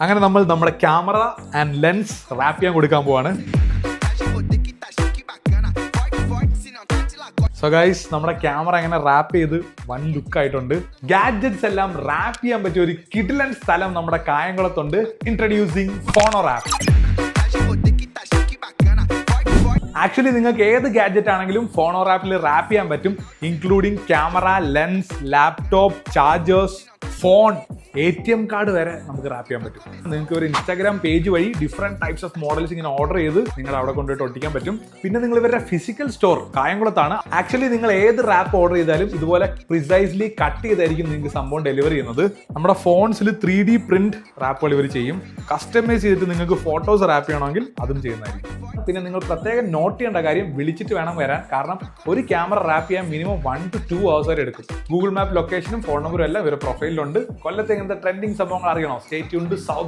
അങ്ങനെ നമ്മൾ നമ്മുടെ ക്യാമറ ആൻഡ് ലെൻസ് റാപ്പ് ചെയ്യാൻ കൊടുക്കാൻ പോവാണ്. സോ ഗൈസ്, നമ്മുടെ ക്യാമറ അങ്ങനെ റാപ്പ് ചെയ്ത് വൺ ലുക്ക് ആയിട്ടുണ്ട്. ഗാഡ്ജറ്റ്സ് എല്ലാം റാപ്പ് ചെയ്യാൻ പറ്റിയ ഒരു കിടിലൻ സ്ഥലം നമ്മുടെ കായംകുളത്തുണ്ട്. ഇൻട്രൊഡ്യൂസിങ് ഫോണോ റാപ്പ്. ആക്ച്വലി നിങ്ങൾക്ക് ഏത് ഗാഡ്ജറ്റ് ആണെങ്കിലും ഫോണോ റാപ്പിൽ റാപ്പ് ചെയ്യാൻ പറ്റും, including camera, lens, laptop, chargers, phone, ATM card വരെ നമുക്ക് റാപ്പ് ചെയ്യാൻ പറ്റും. നിങ്ങൾക്ക് ഒരു ഇൻസ്റ്റാഗ്രാം പേജ് വഴി ഡിഫറെന്റ് ടൈപ്സ് ഓഫ് മോഡൽസ് ഇങ്ങനെ ഓർഡർ ചെയ്ത് നിങ്ങൾ അവിടെ കൊണ്ടുപോയിട്ട് ഒട്ടിക്കാൻ പറ്റും. പിന്നെ നിങ്ങൾ ഇവരുടെ ഫിസിക്കൽ സ്റ്റോർ കായംകുളത്താണ്. ആക്ച്വലി നിങ്ങൾ ഏത് റാപ്പ് ഓർഡർ ചെയ്താലും ഇതുപോലെ പ്രിസൈസ്ലി കട്ട് ചെയ്തായിരിക്കും നിങ്ങൾക്ക് സംഭവം ഡെലിവറി ചെയ്യുന്നത്. നമ്മുടെ ഫോൺസിൽ 3D പ്രിന്റ് റാപ്പുകൾ ഇവർ ചെയ്യും. കസ്റ്റമൈസ് ചെയ്തിട്ട് നിങ്ങൾക്ക് ഫോട്ടോസ് റാപ്പ് ചെയ്യണമെങ്കിൽ അതും ചെയ്യുന്നതായിരിക്കും. പിന്നെ നിങ്ങൾ പ്രത്യേകം നോട്ട് ചെയ്യേണ്ട കാര്യം, വിളിച്ചിട്ട് വേണം വരാൻ. കാരണം ഒരു ക്യാമറ റാപ്പ് ചെയ്യാൻ മിനിമം 1 to 2 hours വരെ എടുക്കും. ഗൂഗിൾ മാപ്പ് ലൊക്കേഷനും ഫോൺ നമ്പറും എല്ലാം ഇവരുടെ പ്രൊഫൈലിലുണ്ട്. കൊല്ലത്തെ ഇങ്ങനത്തെ ട്രെൻഡിങ് സംഭവങ്ങൾ അറിയണോ? Stay tuned. സൗത്ത്